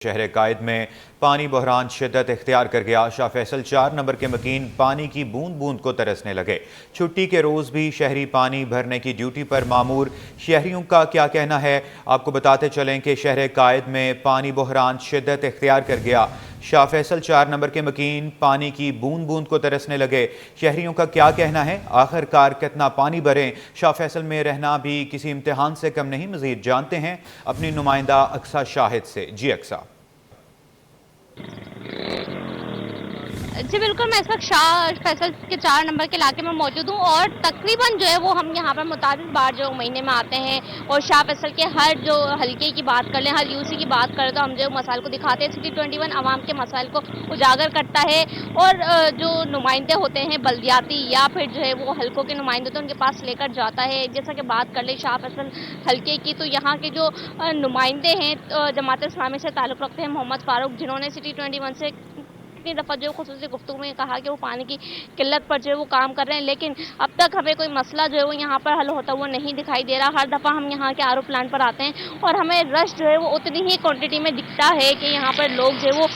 शहर कायद में पानी बहरान शिद्दत इख्तियार कर गया। शाह फैसल 4 नंबर के मकीन पानी की बूंद बूंद को तरसने लगे। छुट्टी के रोज़ भी शहरी पानी भरने की ड्यूटी पर मामूर। शहरियों का क्या कहना है, आपको बताते चलें कि शहर कायद में पानी बहरान शिद्दत इख्तियार कर गया। शाह फैसल 4 नंबर के मकीन पानी की बूंद बूंद को तरसने लगे। शहरियों का क्या कहना है, आखिरकार कितना पानी भरें। शाह फैसल में रहना भी किसी इम्तिहान से कम नहीं। मजीद जानते हैं अपनी नुमाइंदा अक्सा शाहिद से। जी अक्सा। जी बिल्कुल, मैं इस वक्त शाह फैसल के 4 नंबर के इलाके में मौजूद हूँ और तकरीबन जो है वो हम यहाँ पर मुताबिक बार जो महीने में आते हैं और शाह फैसल के हर जो हल्के की बात कर लें, हर यूसी की बात करें तो हम जो मसाइल को दिखाते हैं। सिटी 21 आवाम के मसाइल को उजागर करता है और जो नुमाइंदे होते हैं बल्दियाती या फिर जो है वो हल्कों के नुमाइंदे तो उनके पास लेकर जाता है। जैसा कि बात कर लें शाह फैसल हल्के की, तो यहाँ के जो नुमाइंदे हैं जमात इस्लामी से ताल्लुक़ रखते हैं, मोहम्मद फारूक, जिन्होंने सिटी 21 से कितनी दफ़ा जो खुसूसी गुफ्तगू में कहा कि वो पानी की किल्लत पर जो है वो काम कर रहे हैं, लेकिन अब तक हमें कोई मसला जो है वो यहाँ पर हल होता हुआ नहीं दिखाई दे रहा। हर दफ़ा हम यहाँ के आरओ प्लांट पर आते हैं और हमें रश जो है वो उतनी ही क्वांटिटी में दिखता है कि यहाँ पर लोग जो है वो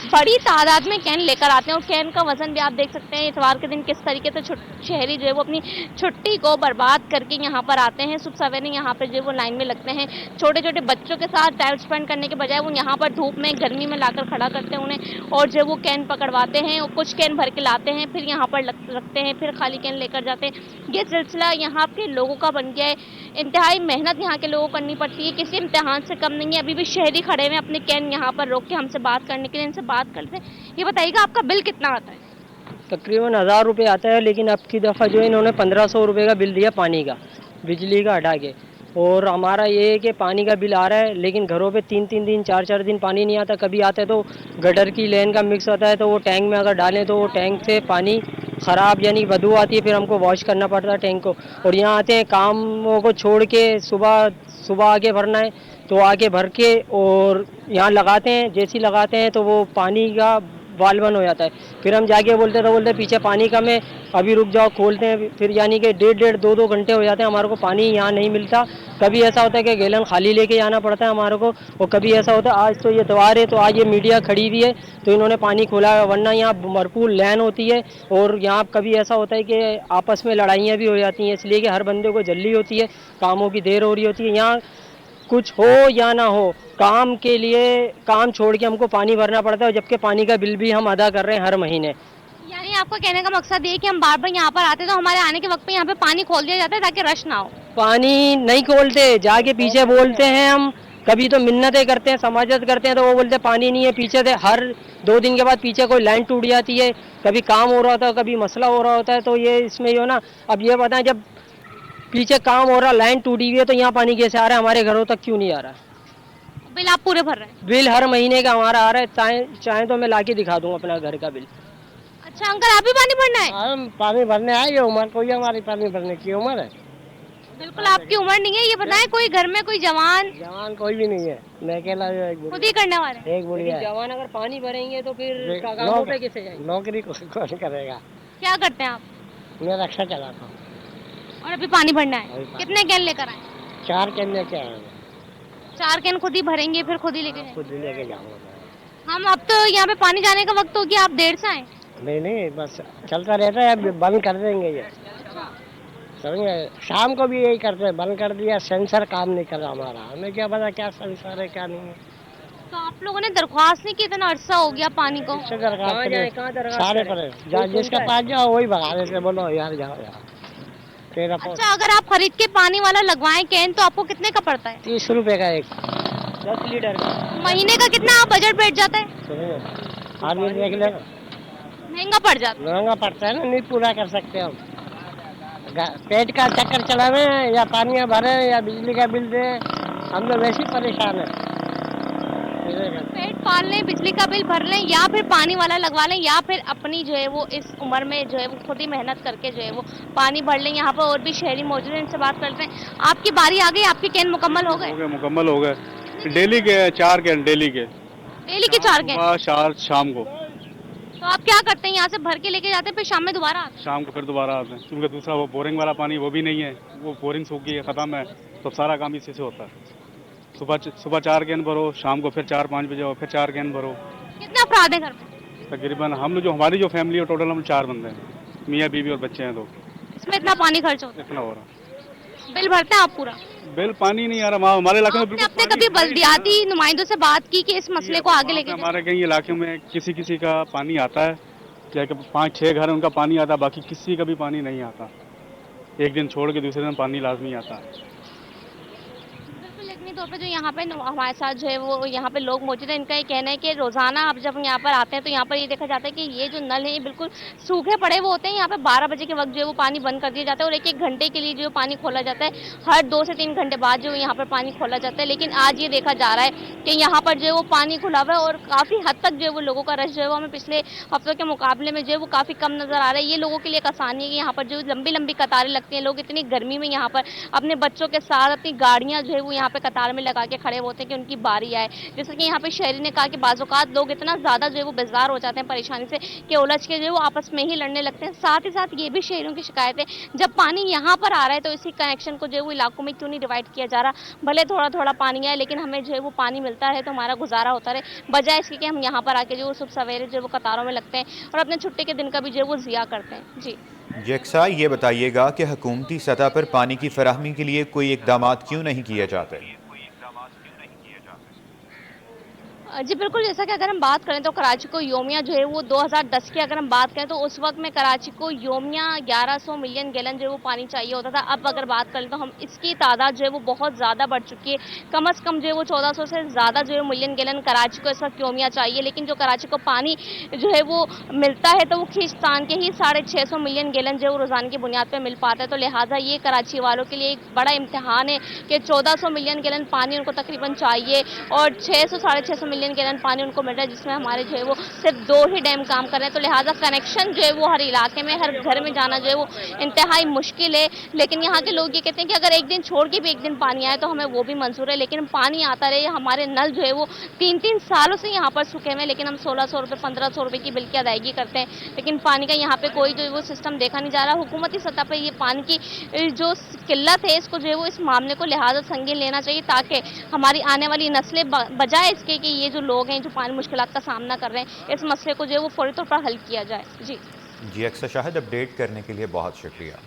बड़ी तादाद में कैन लेकर आते हैं और कैन का वजन भी आप देख सकते हैं इतवार के दिन किस तरीके से शहरी जो है वो अपनी छुट्टी को बर्बाद करके यहाँ पर आते हैं। सुबह सवेरे यहाँ पर जो है वो लाइन में लगते हैं। छोटे छोटे बच्चों के साथ टाइम स्पेंड करने के बजाय वो यहाँ पर धूप में गर्मी में लाकर खड़ा करते हैं उन्हें और जो है वो कैन पकड़वाते हैं और कुछ कैन भर के लाते हैं, फिर यहाँ पर रखते हैं, फिर खाली कैन लेकर जाते हैं। ये सिलसिला यहाँ के लोगों का बन गया है। इंतहाई मेहनत यहाँ के लोगों को करनी पड़ती है, किसी इम्तिहान से कम नहीं है। अभी भी शहरी खड़े हुए अपने कैन यहाँ पर रोक के हमसे बात करने के लिए, इनसे बात करते हैं। ये बताइएगा आपका बिल कितना आता है? तकरीबन 1000 रुपये आता है, लेकिन अब की दफ़ा जो इन्होंने 1500 रुपये का बिल दिया पानी का, बिजली का हटा के। और हमारा ये है कि पानी का बिल आ रहा है लेकिन घरों पे 3-3 दिन 4-4 दिन पानी नहीं आता। कभी आता है तो गटर की लेन का मिक्स होता है तो वो टैंक में अगर डालें तो वो टैंक से पानी ख़राब यानी बदबू आती है, फिर हमको वॉश करना पड़ता है टैंक को। और यहाँ आते हैं कामों को छोड़ के, सुबह आके भरना है तो आके भर के और यहाँ लगाते हैं। जैसे ही लगाते हैं तो वो पानी का वाल बंद हो जाता है। फिर हम जाके बोलते पीछे पानी कम है, अभी रुक जाओ, खोलते हैं। फिर यानी कि 1.5-2 घंटे हो जाते हैं हमारे को पानी यहाँ नहीं मिलता। कभी ऐसा होता है कि गैलन खाली लेके जाना पड़ता है हमारे को, और कभी ऐसा होता है आज तो ये त्योहार है तो आज ये मीडिया खड़ी हुई है तो इन्होंने पानी खोला है, वरना यहाँ भरपूर लाइन होती है। और यहाँ कभी ऐसा होता है कि आपस में लड़ाइयाँ भी हो जाती हैं, इसलिए कि हर बंदे को जल्दी होती है, कामों की देर हो रही होती है। यहाँ कुछ हो या ना हो, काम के लिए काम छोड़ के हमको पानी भरना पड़ता है, जबकि पानी का बिल भी हम अदा कर रहे हैं हर महीने। यानी आपको कहने का मकसद ये कि हम बार बार यहाँ पर आते तो हमारे आने के वक्त पे यहाँ पे पानी खोल दिया जाता है ताकि रश ना हो? पानी नहीं खोलते, जाके पीछे बोलते हैं हम। कभी तो मिन्नतें करते हैं, समाजत करते हैं तो वो बोलते पानी नहीं है। पीछे से हर 2 दिन के बाद पीछे कोई लाइन टूट जाती है, कभी काम हो रहा होता है, कभी मसला हो रहा होता है। तो ये इसमें जो ना, अब ये बताएं, जब पीछे काम हो रहा, लाइन टूटी हुई है तो यहाँ पानी कैसे आ रहा है, हमारे घरों तक क्यों नहीं आ रहा है? बिल आप पूरे भर रहे हैं? बिल हर महीने का हमारा आ रहा है। चाहे तो मैं लाके दिखा दूँ अपना घर का बिल। अच्छा अंकल, आप भी पानी भरना है? हम पानी भरने आए, ये उम्र कोई हमारी पानी भरने की उम्र है? बिल्कुल आपकी उम्र नहीं है। ये बताएं कोई घर में कोई जवान कोई भी नहीं है, मैं अकेला खुद ही करने वाले? एक बुढ़िया है। जवान अगर पानी भरेंगे तो फिर कामों पे कैसे जाएंगे? नौकरी कौन करेगा? क्या करते हैं आप? मैं रक्षा चलाता हूँ। और अभी पानी भरना है? कितने कैन लेकर आए? 4 कैन लेके आए। 4 कैन खुद ही भरेंगे फिर खुद ही लेके जाएंगे? खुद लेके जाऊँगा। हम अब तो यहाँ पे पानी जाने का वक्त हो गया, आप देर से आए? नहीं, बस चलता रहता है, अब बंद कर देंगे ये। समझे, शाम को भी यही करते हैं, बंद कर दिया। सेंसर काम नहीं कर रहा हमारा, हमें क्या पता क्या सेंसर है क्या नहीं है। तो आप लोगों ने दरख्वास्त नहीं की? इतना अरसा हो गया पानी को। सारे पर जिसके पास जाओ वही भगा देते, बोलो यार जाओ यार। अच्छा, अगर आप खरीद के पानी वाला लगवाएं कैन तो आपको कितने का पड़ता है? 30 रुपए का एक, 10 लीटर का। महीने का कितना आप बजट बैठ जाता है? आदमी देख लेना, महंगा पड़ जाता है। महंगा पड़ता है ना, नहीं पूरा कर सकते हम। पेट का चक्कर चलावे या पानी भरे या बिजली का बिल दे, हम तो वैसे ही परेशान है। पेट पाल लें, बिजली का बिल भर लें या फिर पानी वाला लगवा लें या फिर अपनी जो है वो इस उम्र में जो है वो खुद ही मेहनत करके जो है वो पानी भर लें। यहाँ पर और भी शहरी मौजूद हैं, इनसे बात करते हैं। आपकी बारी आ गई, आपके कैन मुकम्मल हो गए? मुकम्मल हो गए। डेली के 4 कैन, डेली के 4 कैन? शाम को। तो आप क्या करते हैं, यहाँ से भर के लेके जाते हैं फिर शाम में दोबारा आते हैं? शाम को फिर दोबारा आते हैं, क्योंकि दूसरा वो बोरिंग वाला पानी वो भी नहीं है, वो बोरिंग सूख गई है, ख़त्म है, तो सारा काम इसी से होता है। सुबह 4 कैन भरो, शाम को फिर 4-5 बजे आओ, फिर 4 कैन भरो। कितने अपराध हैं घर में? तकरीबन हमारी जो फैमिली है टोटल हम 4 बंदे हैं, मियाँ बीवी और बच्चे हैं 2। इसमें इतना पानी खर्च होता इतना हो रहा। है? बिल भरते हैं आप पूरा? बिल पानी नहीं आ रहा हमारे इलाके में आपने बिल्कुल अपने पानी कभी है ही नहीं। बल्दियाती नुमाइंदों से बात की कि इस मसले को आगे लेके जाएं? हमारे कहीं इलाके में किसी का पानी आता है, क्या 5-6 घर है उनका पानी आता है, बाकी किसी का भी पानी नहीं आता। एक दिन छोड़ के दूसरे दिन पानी लाजमी आता है। बिल्कुल यकीनी तौर पे जो यहाँ पे हमारे साथ जो है वो यहाँ पे लोग मौजूद हैं, इनका ये कहना है कि रोज़ाना आप जब यहाँ पर आते हैं तो यहाँ पर ये देखा जाता है कि ये जो नल है ये बिल्कुल सूखे पड़े हुए होते हैं। यहाँ पे 12 बजे के वक्त जो है वो पानी बंद कर दिया जाता है और 1-1 घंटे के लिए जो पानी खोला जाता है। हर 2 से 3 घंटे बाद जो यहाँ पर पानी खोला जाता है। लेकिन आज ये देखा जा रहा है कि यहाँ पर जो है वो पानी खुला हुआ है और काफ़ी हद तक जो है वो लोगों का रश जो है वो हमें पिछले हफ्तों के मुकाबले में जो है वो काफ़ी कम नज़र आ रहा है। ये लोगों के लिए एक आसानी है कि यहाँ पर जो लंबी लंबी कतारें लगती हैं, लोग इतनी गर्मी में यहाँ पर अपने बच्चों के साथ अपनी गाड़ियाँ जो है वो यहाँ पे कतार में लगा के खड़े होते हैं कि उनकी बारी आए। जैसे कि यहाँ पे शहरी ने कहा कि बाज़-औक़ात लोग इतना ज़्यादा जो है वो बेज़ार हो जाते हैं परेशानी से कि उलझ के जो है वो आपस में ही लड़ने लगते हैं। साथ ही साथ ये भी शहरियों की शिकायत है, जब पानी यहाँ पर आ रहा है तो इसी कनेक्शन को जो है वो इलाकों में क्यों नहीं डिवाइड किया जा रहा। भले थोड़ा-थोड़ा पानी आए लेकिन हमें जो है वो पानी मिलता रहे तो हमारा गुज़ारा होता रहे, बजाय इसके कि हम यहाँ पर आके जो है सुबह सवेरे जो है वो कतारों में लगते हैं और अपने छुट्टी के दिन का भी जो है वो ज़िया करते हैं। जी। यकसा ये बताइएगा कि हुकूमती सतह पर पानी की फराहमी के लिए कोई इक़दामात क्यों नहीं किए जाते? जी बिल्कुल, जैसा कि अगर हम बात करें तो कराची को योमिया जो है वो 2010 की अगर हम बात करें तो उस वक्त में कराची को योमिया 1100 मिलियन गैलन जो है वो पानी चाहिए होता था। अब अगर बात करें तो हम इसकी तादाद जो है वो बहुत ज़्यादा बढ़ चुकी है। कम से कम जो है वो 1400 से ज़्यादा जो है मिलियन गैलन कराची को इस वक्त योमिया चाहिए। लेकिन जो कराची को पानी जो है वो मिलता है तो वो खींचतान के ही 650 मिलियन गैलन जो है वो रोज़ाना की बुनियाद पर मिल पाता है। तो लिहाजा ये कराची वालों के लिए एक बड़ा इम्तिहान है कि 1400 मिलियन गैलन पानी उनको तकरीबन चाहिए और 600-650 मिलियन गैलन पानी उनको मिल रहा है, जिसमें हमारे जो है वो सिर्फ 2 ही डैम काम कर रहे हैं। तो लिहाजा कनेक्शन जो है वो हर इलाके में, हर घर में जाना जो है वो इंतहाई मुश्किल है। लेकिन यहाँ के लोग ये कहते हैं कि अगर एक दिन छोड़ के भी एक दिन पानी आए तो हमें वो भी मंजूर है, लेकिन पानी आता रहे। हमारे नल जो है वो 3-3 सालों से यहाँ पर सूखे हुए हैं, लेकिन हम 1600 रुपये 1500 रुपये की बिल की अदायगी करते हैं, लेकिन पानी का यहाँ पे कोई जो है वो सिस्टम देखा नहीं जा रहा। हुकूमती सतह पर ये पानी की जो किल्लत है इसको जो है वो इस मामले को लिहाजा संगीन लेना चाहिए, ताकि हमारी आने वाली नस्लें बजाय इसके कि ये जो लोग हैं जो पानी मुश्किलात का सामना कर रहे हैं, इस मसले को जो है वो फौरी तौर पर हल किया जाए। जी अक्सर शाहिद, अपडेट करने के लिए बहुत शुक्रिया।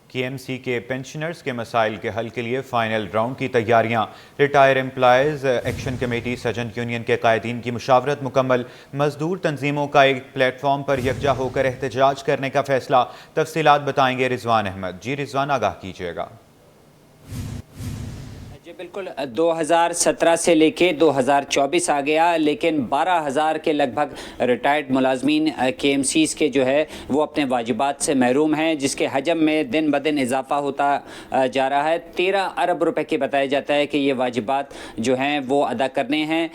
KMC के पेंशनर्स के मसाइल के हल के लिए फाइनल राउंड की तैयारियां। रिटायर एम्प्लॉयज़ एक्शन कमेटी सजन यूनियन के कायदीन की मुशावरत मुकम्मल। मजदूर तंजीमों का एक प्लेटफॉर्म पर यकजा होकर एहतजाज करने का फैसला। तफसीलात बताएंगे रिजवान अहमद। जी रिजवान, आगाह कीजिएगा। जी बिल्कुल, 2017 से लेके 2024 आ गया, लेकिन 12,000 के लगभग रिटायर्ड मुलाजमीन KMCs के जो है वो अपने वाजिबात से महरूम हैं, जिसके हजम में दिन ब दिन इजाफा होता जा रहा है। 13 अरब रुपए के बताया जाता है कि ये वाजिबात जो हैं वो अदा करने हैं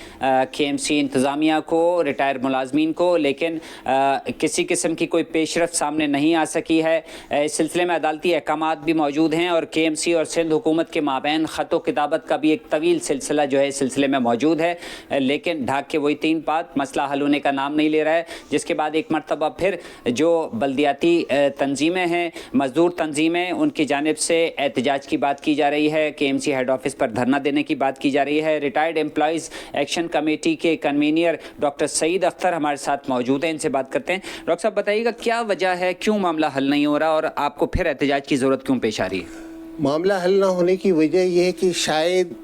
KMC इंतज़ामिया को, रिटायर्ड मुलाजमीन को, लेकिन किसी किस्म की कोई पेशरफ सामने नहीं आ सकी है। इस सिलसिले में अदालती अहकामात भी मौजूद हैं और KMC और सिंध हुकूमत के माबैन ख़त व किताबत का भी एक तवील सिलसिला जो है इस सिलसिले में मौजूद है, लेकिन ढाक के वही 3 बात, मसला हल होने का नाम नहीं ले रहा है। जिसके बाद एक मरतबा फिर जो बल्दियाती तंजीमें हैं, मजदूर तंजीमें, उनकी जानिब से एहतजाज की बात की जा रही है, KMC हेड ऑफिस पर धरना देने की बात की जा रही है। रिटायर्ड एम्प्लॉयज़ एक्शन कमेटी के कन्वीनियर डॉक्टर सईद अख्तर हमारे साथ मौजूद हैं, इनसे बात करते हैं। डॉक्टर साहब, बताइएगा क्या वजह है, क्यों मामला हल नहीं हो रहा और आपको फिर एहतजाज की ज़रूरत क्यों पेश आ रही है? मामला हल ना होने की वजह यह है कि शायद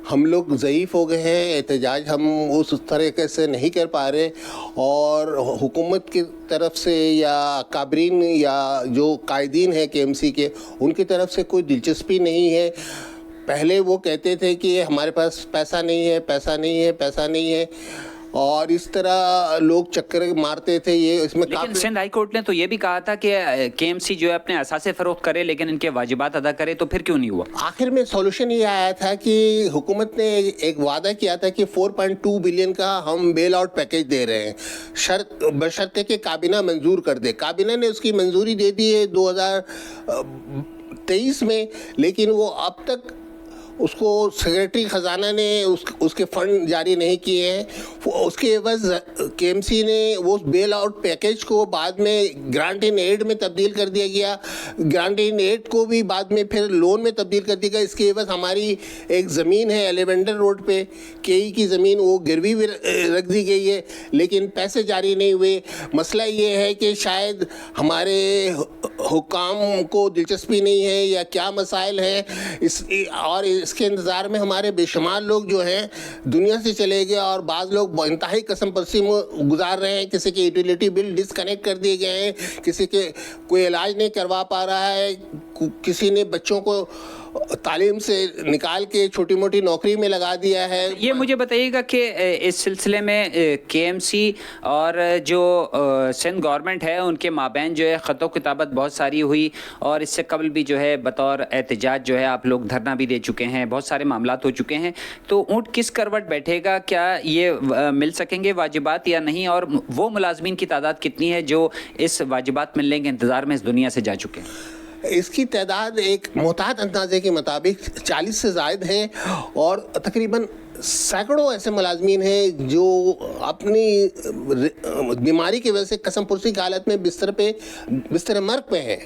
हम लोग ज़ईफ़ हो गए हैं, एहतजाज हम उस तरीके से नहीं कर पा रहे और हुकूमत की तरफ से या काबरीन या जो कायदीन है KMC के, उनकी तरफ से कोई दिलचस्पी नहीं है। पहले वो कहते थे कि हमारे पास पैसा नहीं है, पैसा नहीं है, पैसा नहीं है, और इस तरह लोग चक्कर मारते थे। ये इसमें लेकिन सिंध हाई कोर्ट ने तो ये भी कहा था कि KMC जो है अपने असासे फरोख्त करे लेकिन इनके वाजिबात अदा करे, तो फिर क्यों नहीं हुआ? आखिर में सॉल्यूशन ये आया था कि हुकूमत ने एक वादा किया था कि 4.2 बिलियन का हम बेल आउट पैकेज दे रहे हैं, बशर्ते कि काबीना मंजूर कर दे। काबीना ने उसकी मंजूरी दे दी है 2023 में, लेकिन वो अब तक उसको सेक्रेटरी ख़जाना ने उसके फ़ंड जारी नहीं किए हैं। उसके एवज केएमसी ने वो बेल आउट पैकेज को बाद में ग्रांट इन एड में तब्दील कर दिया गया। ग्रांट इन एड को भी बाद में फिर लोन में तब्दील कर दिया गया। इसके एवज हमारी एक ज़मीन है एलिवेंडर रोड पे, केई की ज़मीन, वो गिरवी भी रख दी गई है, लेकिन पैसे जारी नहीं हुए। मसला ये है कि शायद हमारे हुक्काम को दिलचस्पी नहीं है या क्या मसाइल हैं, और इसके इंतज़ार में हमारे बेशुमार लोग जो हैं दुनिया से चले गए, और बाज़ लोग इंतहाई कसम परसी में गुजार रहे हैं। किसी के यूटिलिटी बिल डिसकनेक्ट कर दिए गए हैं, किसी के कोई इलाज नहीं करवा पा रहा है, किसी ने बच्चों को तालीम से निकाल के छोटी मोटी नौकरी में लगा दिया है। ये मुझे बताइएगा कि इस सिलसिले में केएमसी और जो सिंध गवर्नमेंट है उनके माबैन जो है ख़तो किताबत बहुत सारी हुई, और इससे कबल भी जो है बतौर एहतजाज जो है आप लोग धरना भी दे चुके हैं, बहुत सारे मामलात हो चुके हैं। तो ऊँट किस करवट बैठेगा, क्या ये मिल सकेंगे वाजिबात या नहीं, और वो मुलाजमीन की तादाद कितनी है जो इस वाजिबात मिलने के इंतज़ार में इस दुनिया से जा चुके हैं? इसकी तादाद एक मोहतात अंदाजे के मुताबिक 40 से ज़ायद हैं, और तकरीबन सैकड़ों ऐसे मुलाजमीन हैं जो अपनी बीमारी की वजह से कसम पुरसी की हालत में बिस्तर मर्ग पे हैं,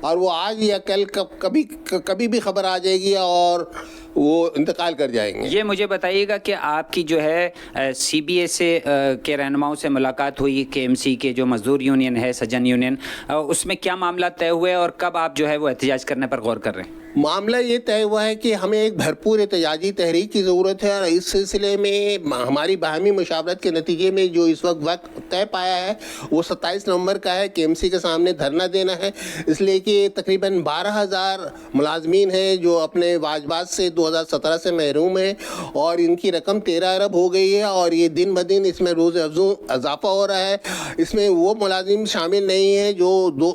और वो आज या कल कभी भी खबर आ जाएगी और वो इंतकाल कर जाएंगे। ये मुझे बताइएगा कि आपकी जो है सीबीए से के रहनुमाओं से मुलाकात हुई, केएमसी के जो मजदूर यूनियन है, सजन यूनियन, उसमें क्या मामला तय हुए और कब आप जो है वो एहतजाज करने पर गौर कर रहे हैं? मामला ये तय हुआ है कि हमें एक भरपूर एहतजाजी तहरीक की ज़रूरत है, और इस सिलसिले में हमारी बाहमी मुशावरत के नतीजे में जो इस वक्त तय पाया है वो 27 नवंबर का है। केएमसी के सामने धरना देना है, इसलिए कि तकरीबन 12,000 मुलाजमीन हैं जो अपने वाजबात से 2017 से महरूम हैं, और इनकी रकम 13 अरब हो गई है, और ये दिन ब दिन इसमें रोज़ इजाफा हो रहा है। इसमें वो मुलाजिम शामिल नहीं हैं जो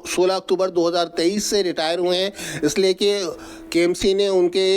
16 अक्टूबर 2023 से रिटायर हुए हैं, इसलिए कि केएमसी ने उनके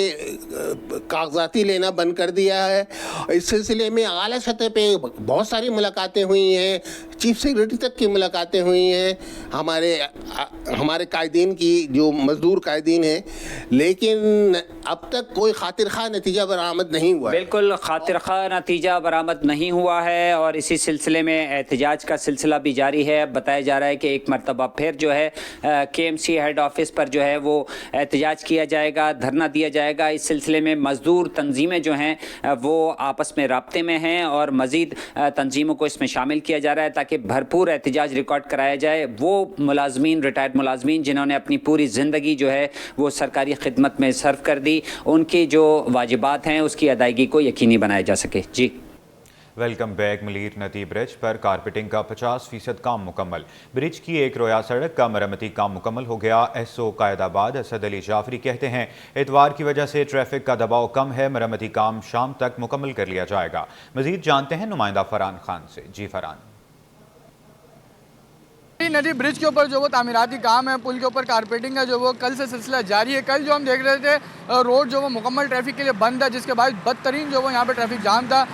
कागजाती लेना बंद कर दिया है। इस सिलसिले में आला सतह पे बहुत सारी मुलाकातें हुई हैं, चीफ सेक्रेटरी तक की मुलाकातें हुई हैं हमारे कायदीन की, जो मजदूर कायदीन हैं, लेकिन अब तक कोई खातिर खा नतीजा बरामद नहीं हुआ है। बिल्कुल खातिर खा नतीजा बरामद नहीं हुआ है, और इसी सिलसिले में एहतजाज का सिलसिला भी जारी है। बताया जा रहा है कि एक मरतबा फिर जो है केएमसी हेड ऑफिस पर जो है वो एहतजाज किया जाएगा, धरना दिया जाएगा। इस सिलसिले में मजदूर तंजीमें जो हैं वो आपस में राब्ते में हैं, और मज़ीद तंजीमों को इसमें शामिल किया जा रहा है ताकि भरपूर एहतजाज रिकॉर्ड कराया जाए। वो मुलाजमीन, रिटायर्ड मुलाजमीन जिन्होंने अपनी पूरी ज़िंदगी जो है वो सरकारी खिदमत में सर्व कर दी, उनकी जो वाजिबात हैं उसकी अदायगी को यकीनी बनाया जा सके। जी वेलकम बैक। मलीर नदी ब्रिज पर कारपेटिंग का 50% काम मुकम्मल। ब्रिज की एक रोया सड़क का मरम्मती काम मुकम्मल हो गया। एसओ कायदाबाद असद अली जाफरी कहते हैं इतवार की वजह से ट्रैफिक का दबाव कम है, मरम्मती काम शाम तक मुकम्मल कर लिया जाएगा। मजीद जानते हैं नुमाइंदा फरहान खान से। जी फरहान। नदी ब्रिज के ऊपर जो वो तामीराती काम है, पुल के ऊपर कारपेटिंग का जो वो कल से सिलसिला जारी है। कल जो हम देख रहे थे रोड जो वो मुकम्मल ट्रैफिक के लिए बंद है, जिसके बाद बदतरीन जो वो यहाँ पे ट्रैफिक जाम था।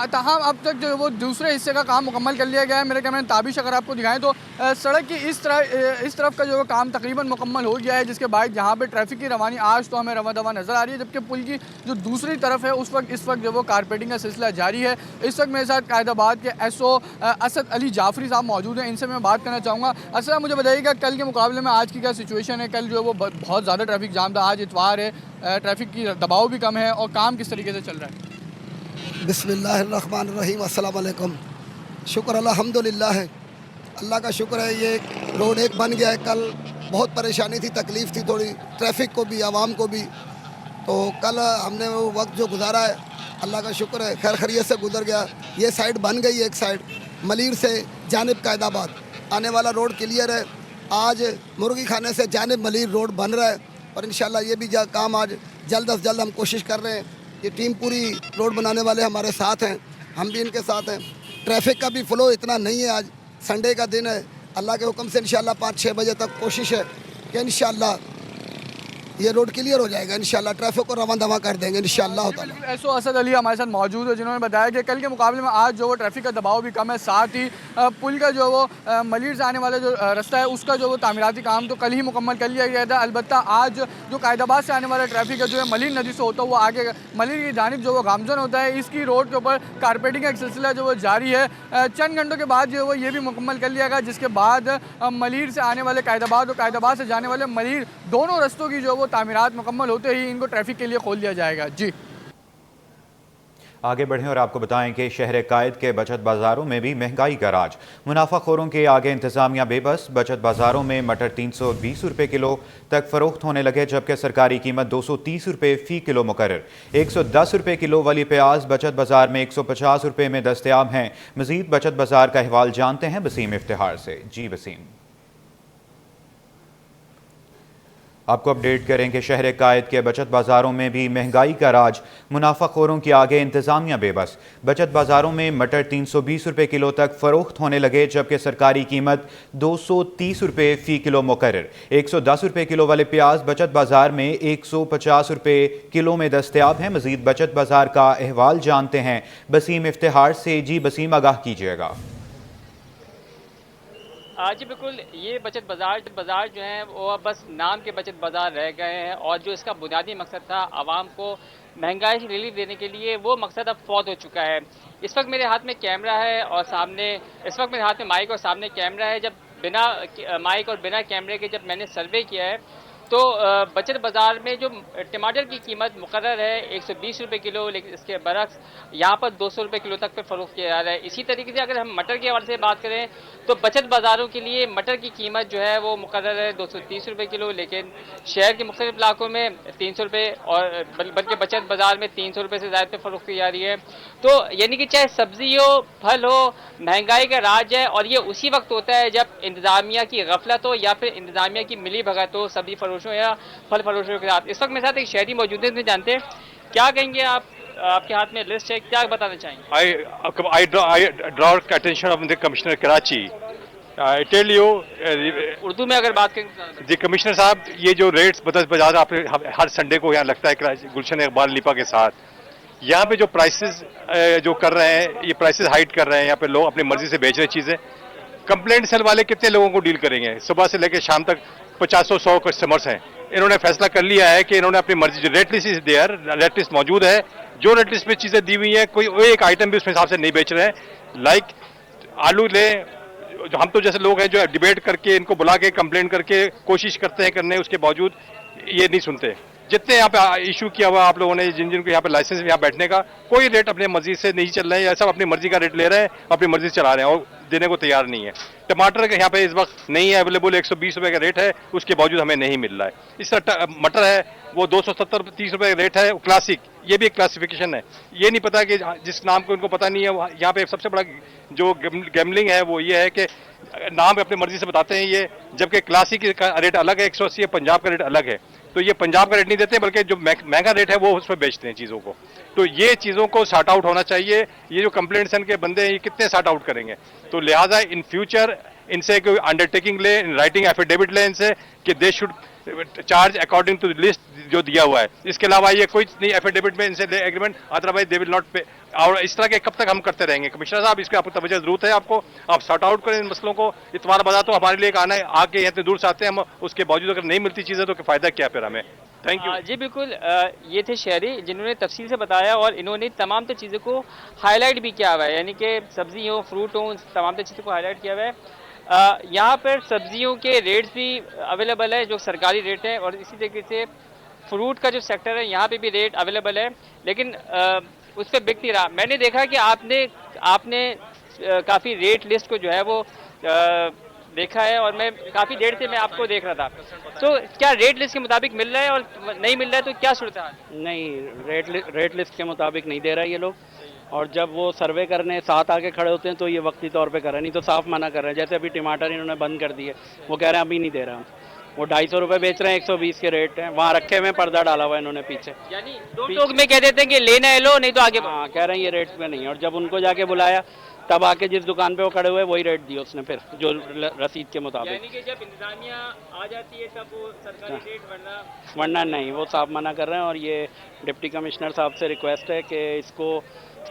तमाम अब तक जो वो दूसरे हिस्से का काम मुकम्मल कर लिया गया है। मेरे कैमरे में ताबिश अगर आपको दिखाएं तो सड़क की इस तरफ का जो वो काम तकरीबन मुकम्मल हो गया है, जिसके बाद यहाँ पे ट्रैफिक की रवानी आज तो हमें रवा दवा नज़र आ रही है, जबकि पुल की जो दूसरी तरफ है इस वक्त जो वो कारपेटिंग का सिलसिला जारी है। इस वक्त मेरे साथ कायदाबाद के एसओ असद अली जाफरी साहब मौजूद हैं, इनसे मैं बात करना चाहूँगा। अच्छा, मुझे बताइएगा कल के मुकाबले में आज की क्या सिचुएशन है? कल जो वो बहुत ज़्यादा ट्रैफिक जाम था, आज इतवार है, ट्रैफिक की दबाव भी कम है, और काम किस तरीके से चल रहा है? बिस्मिल्लाहिर्रहमानिर्रहीम, अस्सलाम वालेकुम। शुक्र अल्हम्दुलिल्लाह है, अल्लाह का शुक्र है। ये रोड एक बन गया है। कल बहुत परेशानी थी, तकलीफ़ थी थोड़ी, ट्रैफिक को भी, आवाम को भी। तो कल हमने वो वक्त जो गुजारा है, अल्लाह का शुक्र है, खैर खैरियत से गुजर गया। ये साइड बन गई है, एक साइड मलीर से जानिब कायदाबाद आने वाला रोड क्लियर है। आज मुर्गी खाने से जानिब मलीर रोड बन रहा है, और इंशाल्लाह ये भी काम आज जल्द अज जल्द हम कोशिश कर रहे हैं। ये टीम पूरी रोड बनाने वाले हमारे साथ हैं, हम भी इनके साथ हैं। ट्रैफिक का भी फ़्लो इतना नहीं है, आज संडे का दिन है। अल्लाह के हुक्म से इंशाल्लाह 5-6 बजे तक कोशिश है कि इंशाल्लाह ये रोड क्लियर हो जाएगा इंशाल्लाह, ट्रैफिक को रवां दवा कर देंगे इंशाल्लाह ताला। एसओ असद अली हमारे साथ मौजूद है, जिन्होंने बताया कि कल के मुकाबले में आज जो वो ट्रैफिक का दबाव भी कम है, साथ ही पुल का जो वो मलिर से आने वाला जो रास्ता है उसका जो वो तामीराती काम तो कल ही मुकम्मल कर लिया गया था। अलबत्ता आज जो कायदाबाद से आने वाला ट्रैफिक है जो है मलिर नदी से होता हुआ आगे मलिर की जानिब जो वो गामजन होता है, इसकी रोड के ऊपर कारपेटिंग का एक सिलसिला जो वो जारी है। चंद घंटों के बाद जो है वो ये भी मुकम्मल कर लिया गया, जिसके बाद मलिर से आने वाले कायदाबाद और कायदाबाद से जाने वाले मलिर दोनों रस्तों की जो वो तामीरात मुकम्मल होते ही इनको ट्रैफिक के लिए खोल दिया जाएगा। जी आगे बढ़ें और आपको बताएं कि शहर कायद के बचत बाज़ारों में भी महंगाई का राज। मुनाफाखोरों के आगे इंतजामिया बेबस। बचत बाज़ारों में मटर 320 रुपये किलो तक फ़रोख्त होने लगे, जबकि सरकारी कीमत 230 रुपये फ़ी किलो मुकर्रर। 110 रुपये किलो वाली प्याज बचत बाज़ार में 150 रुपये में दस्तयाब हैं। मज़ीद बचत बाज़ार का अहवाल जानते हैं वसीम इफ्तिहार से। जी वसीम, आपको अपडेट करें कि शहर कायद के बचत बाज़ारों में भी महंगाई का राज। मुनाफाखोरों के आगे इंतजामिया बेबस। बचत बाज़ारों में मटर 320 रुपये किलो तक फ़रोख्त होने लगे, जबकि सरकारी कीमत 230 रुपये फ़ी किलो मुकर्रर। 110 रुपये किलो वाले प्याज बचत बाज़ार में 150 रुपये किलो में दस्तयाब हैं। मज़ीद बचत बाज़ार का अहवाल जानते हैं वसीम इफ्तिहार से। जी वसीम, आगाह कीजिएगा। जी बिल्कुल, ये बचत बाज़ार जो है वो अब बस नाम के बचत बाज़ार रह गए हैं, और जो इसका बुनियादी मकसद था आवाम को महंगाई से रिलीफ देने के लिए, वो मकसद अब फौत हो चुका है। इस वक्त मेरे हाथ में कैमरा है और सामने इस वक्त मेरे हाथ में माइक और सामने कैमरा है। जब बिना माइक और बिना कैमरे के जब मैंने सर्वे किया है तो बचत बाज़ार में जो टमाटर की कीमत मुकर्रर है 120 रुपये किलो, लेकिन इसके बरक्स यहाँ पर 200 रुपये किलो तक पे फ़रोख्त किया जा रहा है। इसी तरीके से अगर हम मटर के हवाले से बात करें तो बचत बाज़ारों के लिए मटर की कीमत जो है वो मुकर्रर है 230 रुपये किलो, लेकिन शहर के मुख्तलिफ इलाकों में 300 रुपये और बल्कि बचत बाज़ार में 300 रुपये से ज़्यादा पे फ़रोख्त की जा रही है। तो यानी कि चाहे सब्ज़ी हो, फल हो, महंगाई का राज है, और ये उसी वक्त होता है जब इंतज़ामिया की गफलत हो या फिर इंतज़ामिया की मिली भगत हो सब्ज़ी फरोशों या फल फरोशों के साथ। इस वक्त मेरे साथ एक शहरी मौजूद है, जानते हैं क्या कहेंगे आप। आपके हाथ में लिस्ट है, क्या बताना चाहेंगे? I draw attention of the Commissioner Karachi. I tell you, Urdu में अगर बात करें जी कमिश्नर साहब, ये जो रेट्स बचत बाजार आपने हर संडे को यहाँ लगता है कराची गुलशन इकबाल लिपा के साथ, यहाँ पे जो प्राइसेस जो कर रहे हैं, ये प्राइसेस हाइड कर रहे हैं, यहाँ पे लोग अपनी मर्जी से बेच रहे चीज़ें। कंप्लेंट सेल वाले कितने लोगों को डील करेंगे? सुबह से लेकर शाम तक 50-100 कस्टमर्स हैं। इन्होंने फैसला कर लिया है कि इन्होंने अपनी मर्जी, जो rate list is there, rate list मौजूद है, जो रेट लिस्ट में चीज़ें दी हुई हैं कोई एक आइटम भी उसमें हिसाब से नहीं बेच रहे हैं। लाइक आलू ले, जो हम तो जैसे लोग हैं जो डिबेट करके इनको बुला के कंप्लेन करके कोशिश करते हैं करने, उसके बावजूद ये नहीं सुनते। जितने यहाँ पे इशू किया हुआ आप लोगों ने, जिन को यहाँ पे लाइसेंस यहाँ बैठने का, कोई रेट अपने मर्जी से नहीं चल रहे हैं, सब अपनी मर्जी का रेट ले रहे हैं, अपनी मर्जी से चला रहे हैं और देने को तैयार नहीं है। टमाटर का यहाँ पे इस वक्त नहीं है अवेलेबल, 120 रुपये का रेट है, उसके बावजूद हमें नहीं मिल रहा है। इस तरह मटर है वो 270-30 रुपये का रेट है, क्लासिक, ये भी एक क्लासिफिकेशन है। ये नहीं पता कि जिस नाम को इनको पता नहीं है, यहाँ पे सबसे बड़ा जो गैमलिंग है वो ये है कि नाम अपनी मर्जी से बताते हैं ये, जबकि क्लासिक का रेट अलग है 180 है, पंजाब का रेट अलग है। तो ये पंजाब का रेट नहीं देते बल्कि जो महंगा रेट है वो उसमें बेचते हैं चीज़ों को। तो ये चीज़ों को सॉर्ट आउट होना चाहिए। ये जो कंप्लेंट्स के बंदे हैं ये कितने सॉर्ट आउट करेंगे? तो लिहाजा इन फ्यूचर इनसे कोई अंडरटेकिंग ले, राइटिंग एफिडेविट ले इनसे कि they should charge according to list जो दिया हुआ है। इसके अलावा ये कोई नहीं एफिडेविट में इनसे agreement, otherwise they will not पे। और इस तरह के कब तक हम करते रहेंगे? कमिश्नर साहब, इसकी आपको तवज्जो जरूरत है, आपको आप सॉर्ट आउट करें इन मसलों को। इतवार बाजार तो हमारे लिए एक आना है, आके इतने दूर से आते हैं हम, उसके बावजूद अगर नहीं मिलती चीज़ें तो फायदा क्या फिर हमें? Thank you. जी बिल्कुल, ये थे शहरी जिन्होंने तफसील से बताया और इन्होंने तमाम तो चीज़ों को हाईलाइट भी किया हुआ है, यानी कि सब्जी हो, फ्रूट हो, तमाम तो चीज़ों को हाईलाइट किया हुआ है। यहाँ पर सब्जियों के रेट्स भी अवेलेबल है जो सरकारी रेट है, और इसी तरीके से फ्रूट का जो सेक्टर है यहाँ पे भी रेट अवेलेबल है, लेकिन उस पर बिक नहीं रहा। मैंने देखा कि आपने काफ़ी रेट लिस्ट को जो है वो देखा है, और मैं काफ़ी देर से मैं आपको देख रहा था। तो क्या रेट लिस्ट के मुताबिक मिल रहा है, और नहीं मिल रहा है तो क्या सूरत है? नहीं, रेट लिस्ट के मुताबिक नहीं दे रहा है ये लोग, और जब वो सर्वे करने साथ आके खड़े होते हैं तो ये वक्ती तौर पे कर रहे हैं, नहीं तो साफ मना कर रहे हैं। जैसे अभी टमाटर इन्होंने बंद कर दिए, वो कह रहे हैं अभी नहीं दे रहा हम। वो 250 रुपये बेच रहे हैं, 120 के रेट हैं, वहाँ रखे हुए पर्दा डाला हुआ है इन्होंने पीछे। यानी दो टोक में कह देते हैं कि लेना है लो, नहीं तो आगे। हाँ, कह रहे हैं ये रेट पे नहीं है। और जब उनको जाके बुलाया तब आके जिस दुकान पे वो खड़े हुए वही रेट दिए उसने फिर जो रसीद के मुताबिक। यानी कि जब इंतजामिया आ जाती है तब वो सरकारी रेट वरना नहीं, वो साफ मना कर रहे हैं। और ये डिप्टी कमिश्नर साहब से रिक्वेस्ट है कि इसको,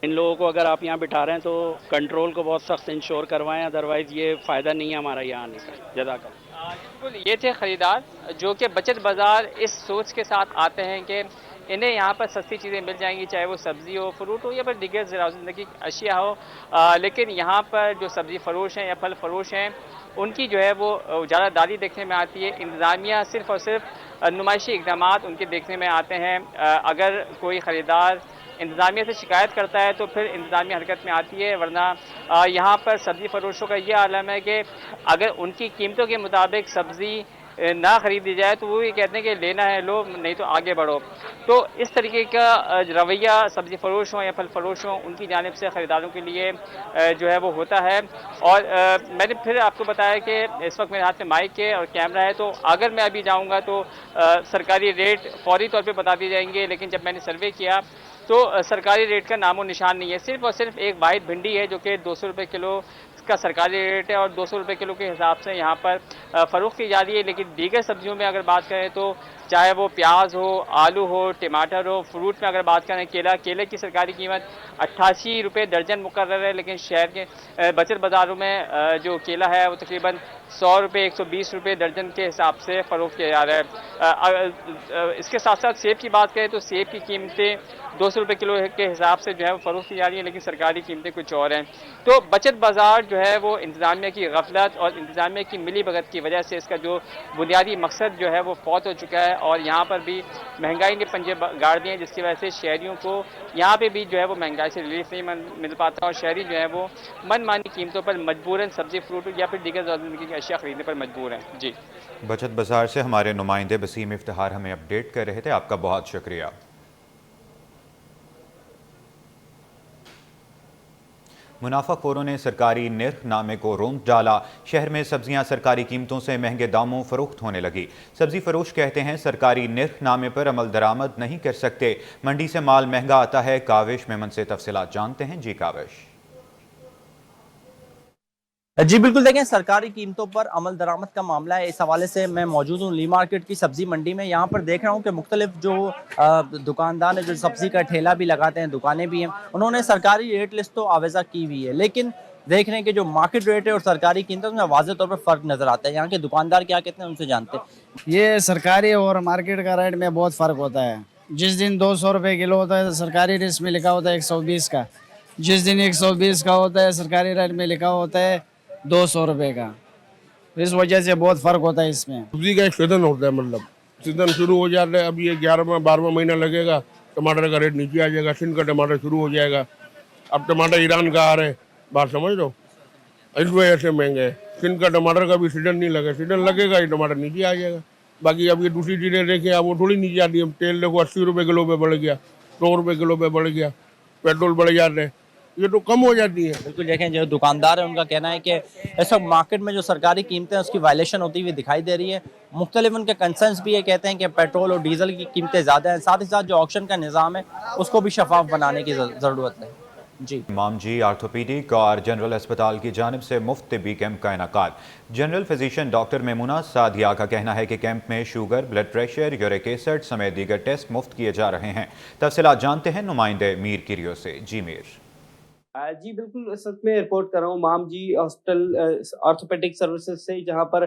इन लोगों को अगर आप यहाँ बिठा रहे हैं तो कंट्रोल को बहुत सख्त इंश्योर करवाएं, अदरवाइज़ ये फ़ायदा नहीं है हमारा यहाँ आने का। जज़ाकल्लाह। बिल्कुल, ये थे ख़रीदार जो कि बचत बाज़ार इस सोच के साथ आते हैं कि इन्हें यहाँ पर सस्ती चीज़ें मिल जाएंगी, चाहे वो सब्ज़ी हो, फ्रूट हो या फिर दीगर ज़िंदगी की अशिया हो। लेकिन यहाँ पर जो सब्ज़ी फ़रोश हैं या फल फ़रोश हैं, उनकी जो है वो ज़्यादा दादी देखने में आती है। इंतज़ामिया सिर्फ़ और सिर्फ नुमाइशी इक़दामात उनके देखने में आते हैं। अगर कोई ख़रीदार इंतज़ामिया से शिकायत करता है तो फिर इंतज़ामिया हरकत में आती है, वरना यहाँ पर सब्ज़ी फ़रोशों का ये आलम है कि अगर उनकी कीमतों के मुताबिक सब्ज़ी ना ख़रीदी जाए तो वो ये कहते हैं कि लेना है लो, नहीं तो आगे बढ़ो। तो इस तरीके का रवैया सब्ज़ी फ़रोश हों या फल फ़रोश हों, उनकी जानिब से ख़रीदारों के लिए जो है वो होता है। और मैंने फिर आपको बताया कि इस वक्त मेरे हाथ में माइक है और कैमरा है, तो अगर मैं अभी जाऊँगा तो सरकारी रेट फ़ौरी तौर पर बता दिए जाएंगे। लेकिन जब मैंने सर्वे किया तो सरकारी रेट का नामो निशान नहीं है। सिर्फ़ और सिर्फ एक वाहिद भिंडी है जो कि 200 रुपये किलो का सरकारी रेट है और 200 रुपये किलो के हिसाब से यहाँ पर फ़रोख्त की जा रही है। लेकिन दीगर सब्जियों में अगर बात करें तो चाहे वो प्याज हो, आलू हो, टमाटर हो, फ्रूट में अगर बात करें केले की सरकारी कीमत 88 रुपये दर्जन मुकर्रर है। लेकिन शहर के बचत बाज़ारों में जो केला है वो तकरीबन 100 रुपये 120 रुपये दर्जन के हिसाब से फ़रोख्त किया जा रहा है। इसके साथ साथ सेब की बात करें तो सेब की कीमतें 200 रुपये किलो के हिसाब से जो है वो फ़रोख्त की जा रही है, लेकिन सरकारी कीमतें कुछ और हैं। तो बचत बाज़ार जो है वो इंतज़ामिया की गफलत और इंतज़ामिया की मिली भगत की वजह से इसका जो बुनियादी मकसद जो है वो फौत हो चुका है। और यहाँ पर भी महंगाई ने पंजे गाड़ दिए हैं, जिसकी वजह से शहरियों को यहाँ पे भी जो है वो महंगाई से रिलीफ नहीं मिल पाता और शहरी जो है वो मनमानी कीमतों पर मजबूरन सब्ज़ी फ्रूट या फिर दीगर ज़िंदगी की अशिया खरीदने पर मजबूर हैं। जी, बचत बाज़ार से हमारे नुमाइंदे वसीम इफ्तिखार हमें अपडेट कर रहे थे, आपका बहुत शुक्रिया। मुनाफाखोरों ने सरकारी निर्खनामे को रोंद डाला। शहर में सब्जियां सरकारी कीमतों से महंगे दामों फरोख्त होने लगी। सब्जी फरोश कहते हैं सरकारी निर्खनामे पर अमल दरामद नहीं कर सकते, मंडी से माल महंगा आता है। काविश मेमन से तफसीलात जानते हैं। जी काविश। जी बिल्कुल, देखें सरकारी कीमतों पर अमल दरामद का मामला है। इस हवाले से मैं मौजूद हूँ ली मार्केट की सब्जी मंडी में। यहाँ पर देख रहा हूँ कि मुख्तलिफ जो दुकानदार हैं जो सब्जी का ठेला भी लगाते हैं, दुकानें भी हैं, उन्होंने सरकारी रेट लिस्ट तो आवेज़ा की हुई है, लेकिन देख रहे हैं कि जो मार्केट रेट है और सरकारी कीमतों में वाज़ेह तौर पर फ़र्क नज़र आता है। यहाँ के दुकानदार क्या कहते हैं उनसे जानते हैं। ये सरकारी और मार्केट का रेट में बहुत फ़र्क होता है। जिस दिन 200 रुपये किलो होता है सरकारी रेट में लिखा होता है 120 का, जिस दिन 120 का होता है सरकारी रेट में लिखा होता है 200 रुपये का। इस वजह से बहुत फ़र्क होता है इसमें। सब्जी का एक सीजन होता है, मतलब सीजन शुरू हो जाता है। अब ये 11वां 12वां महीना लगेगा, टमाटर का रेट नीचे आ जाएगा, सिंध का टमाटर शुरू हो जाएगा। अब टमाटर ईरान का आ रहे, बात समझ लो, इस वजह से महंगे है। सिंध का टमाटर का भी सीजन नहीं लगे, सीजन लगेगा ये टमाटर नीचे आ जाएगा। बाकी अब ये दूसरी चीज़ें देखें, अब वो थोड़ी नीचे आती है। तेल देखो 80 रुपये किलो पे बढ़ गया, 100 रुपये किलो पे बढ़ गया, पेट्रोल बढ़ जाते हैं, ये तो कम हो जाती है। बिल्कुल, देखें जो दुकानदार है उनका कहना है कि इस वक्त मार्केट में जो सरकारी कीमतें हैं उसकी वायलेशन होती हुई दिखाई दे रही है। मुख्तलिफ उनके कंसर्न्स भी ये कहते हैं कि पेट्रोल और डीजल की कीमतें ज़्यादा हैं, साथ ही साथ जो ऑक्शन का निज़ाम है उसको भी शफाफ बनाने की ज़रूरत है। जी इमाम जी आर्थोपीडिक और जनरल अस्पताल की जानिब से मुफ्त तिब्बी कैंप का इनेकाद। General physician doctor Maimuna Sadia का कहना है कि कैंप में sugar, blood pressure, uric acid समेत दीगर टेस्ट मुफ्त किए जा रहे हैं। तफसीलात जानते हैं नुमाइंदे मीर किरियो से। जी मीर। जी बिल्कुल, इस वक्त मैं रिपोर्ट कर रहा हूँ माम जी हॉस्पिटल ऑर्थोपेडिक सर्विसेज से, जहाँ पर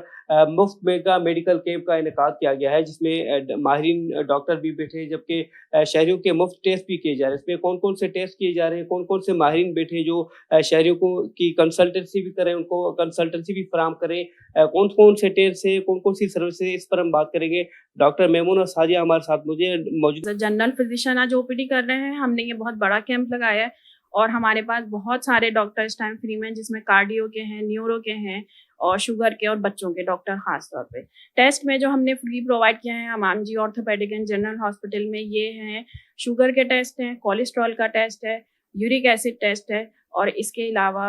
मुफ्त में का मेडिकल कैंप का इनेकाद किया गया है, जिसमें माहिरीन डॉक्टर भी बैठे हैं, जबकि शहरियों के मुफ्त टेस्ट भी किए जा रहे हैं। इसमें कौन कौन से टेस्ट किए जा रहे हैं, कौन कौन से माहिरीन बैठे हैं जो शहरियों को की कंसल्टेंसी भी करें, उनको कंसल्टेंसी भी फराहम करें, कौन कौन से टेस्ट है, कौन कौन सी सर्विस है, इस पर हम बात करेंगे। डॉक्टर मेमुना सादिया हमारे साथ मुझे मौजूद। जनरल फिजिशियन आज ओपीडी कर रहे हैं। हमने ये बहुत बड़ा कैंप लगाया है और हमारे पास बहुत सारे डॉक्टर इस टाइम फ्री में, जिसमें कार्डियो के हैं, न्यूरो के हैं और शुगर के और बच्चों के डॉक्टर खास तौर पे। टेस्ट में जो हमने फ्री प्रोवाइड किया है हमाम जी ऑर्थोपेडिक एंड जनरल हॉस्पिटल में, ये हैं शुगर के टेस्ट हैं, कोलेस्ट्रॉल का टेस्ट है, यूरिक एसिड टेस्ट है और इसके अलावा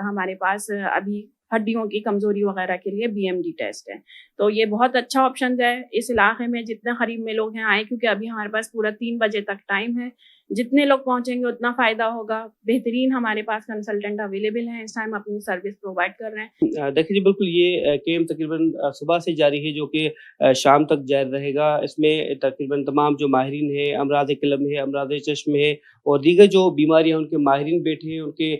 हमारे पास अभी हड्डियों की कमजोरी वगैरह के लिए BMD टेस्ट है। तो ये बहुत अच्छा ऑप्शन है इस इलाके में जितने करीब में लोग हैं आए, क्योंकि अभी हमारे पास पूरा 3 बजे तक टाइम है। जितने लोग पहुंचेंगे उतना फ़ायदा होगा। बेहतरीन हमारे पास कंसल्टेंट अवेलेबल हैं, इस टाइम अपनी सर्विस प्रोवाइड कर रहे हैं। देखिए जी, बिल्कुल ये कैंप तकरीबन सुबह से जारी है, जो कि शाम तक जारी रहेगा। इसमें तकरीबन तमाम जो माहिरीन हैं, अमराज क़लम है, अमराज चश्म है और दीगर जो बीमारियाँ उनके माहिरीन बैठे हैं, उनके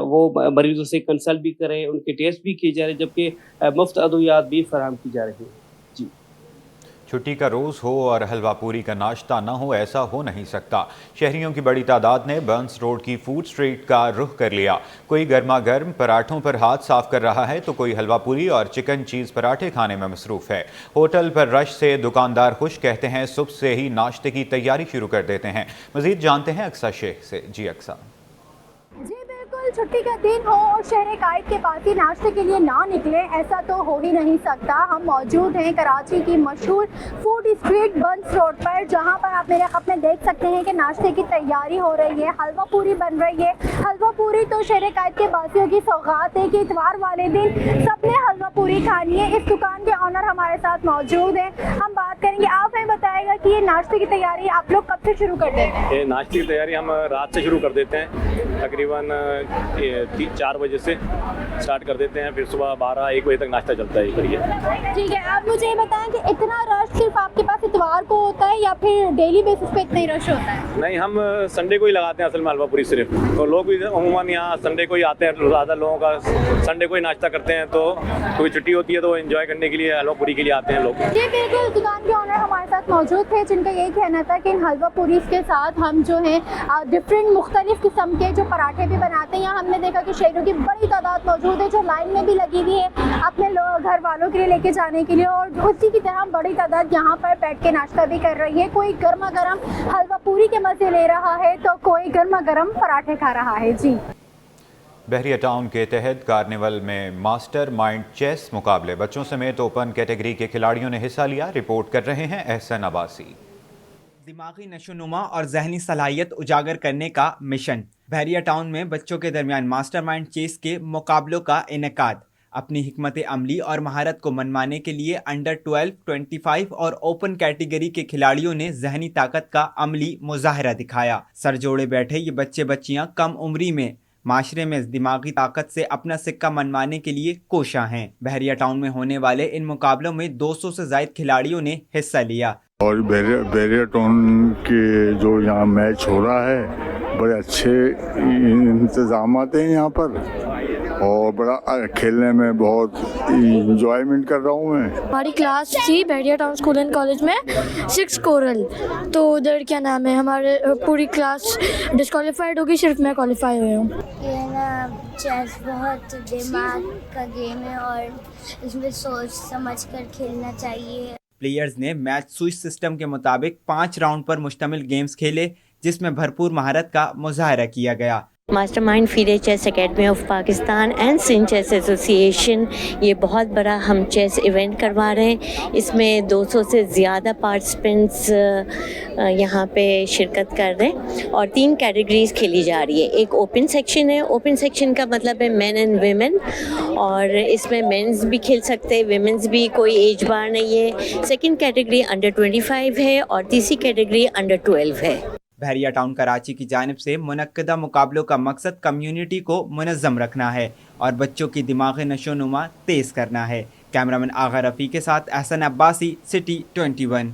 वो मरीजों से कंसल्ट भी करें, उनके टेस्ट भी किए जा रहे हैं, जबकि मुफ्त अद्वियात भी फराहम की जा रही है। जी, छुट्टी का रोज़ हो और हलवा पूरी का नाश्ता न हो, ऐसा हो नहीं सकता। शहरियों की बड़ी तादाद ने बर्न्स रोड की फूड स्ट्रीट का रुख कर लिया। कोई गर्मा गर्म पराठों पर हाथ साफ कर रहा है तो कोई हलवा पूरी और चिकन चीज़ पराठे खाने में मसरूफ़ है। होटल पर रश से दुकानदार खुश, कहते हैं सुबह से ही नाश्ते की तैयारी शुरू कर देते हैं। मज़ीद जानते हैं अक्सा शेख से। जी अक्सा। जी बिल्कुल, छुट्टी का दिन हो और शहर कायद के पास ही नाश्ते के लिए ना निकले, ऐसा तो हो ही नहीं सकता। हम मौजूद हैं कराची की मशहूर फूड स्ट्रीट बर्न्स रोड पर, जहां पर आप मेरे हाथ में देख सकते हैं कि नाश्ते की तैयारी हो रही है, हलवा पूरी बन रही है। हलवा पूरी तो शहर कायद के बासियों की सौगात है कि इतवार वाले दिन सबने हलवा पूरी खानी है। इस दुकान के ऑनर हमारे साथ मौजूद हैं, हम बात करेंगे। आप हमें बताएगा कि ये नाश्ते की तैयारी आप लोग कब से शुरू कर देते हैं? ये नाश्ते की तैयारी हम रात से शुरू कर देते हैं, तकरीबन 3-4 बजे से स्टार्ट कर देते हैं, फिर सुबह 12-1 बजे तक नाश्ता चलता है। करिए ठीक है, आप मुझे ये बताएं कि इतना रश सिर्फ आपके पास इतवार को होता है या फिर डेली बेसिस पे इतना ही रश होता है? नहीं, हम संडे को ही लगाते हैं असल में हलवा पूरी सिर्फ, तो लोग भी अमूमन यहाँ संडे को ही आते हैं। ज़्यादा लोगों का संडे को ही नाश्ता करते हैं, तो कोई छुट्टी होती है तो एंजॉय करने के लिए हलवा पूरी के लिए आते हैं लोग। जी बिल्कुल, दुकान के ऑनर हमारे साथ मौजूद थे, जिनका यही कहना था कि इन हलवा पूरी के साथ हम जो है डिफरेंट मुख्तलिफ किस्म के जो पराठे भी बनाते हैं। यहाँ हमने देखा कि शहरों की बड़ी तादाद मौजूद है जो लाइन में भी लगी हुई है अपने घर वालों के लिए लेके जाने के लिए, और उसी की तरह बड़ी तादाद यहाँ पर बैठ के नाश्ता भी कर रही है। कोई गर्मा गर्म हलवा पूरी के मजे ले रहा है तो कोई गर्मा गर्म पराठे खा रहा है। जी, बहरिया टाउन के तहत कार्निवल में मास्टर माइंड चेस मुकाबले, बच्चों समेत ओपन कैटेगरी के खिलाड़ियों ने हिस्सा लिया। रिपोर्ट कर रहे हैं एहसन अब्बासी। दिमागी नशोनुमा और जहनी सलाहियत उजागर करने का मिशन। बहरिया टाउन में बच्चों के दरमियान मास्टरमाइंड चेस के मुकाबलों का इनेकाद। अपनी हिकमत अमली और महारत को मनवाने के लिए अंडर 12, 25 और ओपन कैटेगरी के खिलाड़ियों ने जहनी ताकत का अमली मुजाहरा दिखाया। सर जोड़े बैठे ये बच्चे बच्चियां कम उम्री में माशरे में दिमागी ताकत से अपना सिक्का मनवाने के लिए कोशा हैं। बहरिया टाउन में होने वाले इन मुकाबलों में 200 से ज्यादा खिलाड़ियों ने हिस्सा लिया। और बहरिया टाउन के जो यहाँ मैच हो रहा है, बड़े अच्छे इंतजाम हैं यहाँ पर और बड़ा खेलने में बहुत इंजॉयमेंट कर रहा हूँ मैं। हमारी क्लास थी बहरिया टाउन स्कूल एंड कॉलेज में 6 कोरल, तो उधर क्या नाम है, हमारे पूरी क्लास डिस्क्वालीफाइड होगी, सिर्फ मैं क्वालिफाई हुई हूँ। ये ना चेस बहुत दिमाग का गेम है और इसमें सोच समझ कर खेलना चाहिए। प्लेयर्स ने मैच स्विच सिस्टम के मुताबिक 5 राउंड पर मुश्तमिल गेम्स खेले, जिसमें भरपूर महारत का मुजाहरा किया गया। Mastermind FIDE chess academy of Pakistan and Sindh chess association ये बहुत बड़ा हम चेस इवेंट करवा रहे हैं। इसमें 200 से ज़्यादा पार्टिसिपेंट्स यहाँ पे शिरकत कर रहे हैं और 3 कैटेगरीज खेली जा रही है। एक ओपन सेक्शन है, ओपन सेक्शन का मतलब है मेन एंड वेमेन, और इसमें मेंस भी खेल सकते हैं, वेमेंस भी, कोई एज बार नहीं है। सेकंड कैटेगरी अंडर 25 है और तीसरी कैटेगरी अंडर 12 है। बहरिया टाउन कराची की जानिब से मुनक्कदा मुकाबलों का मकसद कम्युनिटी को मुनज़्ज़म रखना है और बच्चों की दिमागी नशोनुमा तेज़ करना है। कैमरामैन आगा रफ़ी के साथ एहसन अब्बासी, सिटी 21।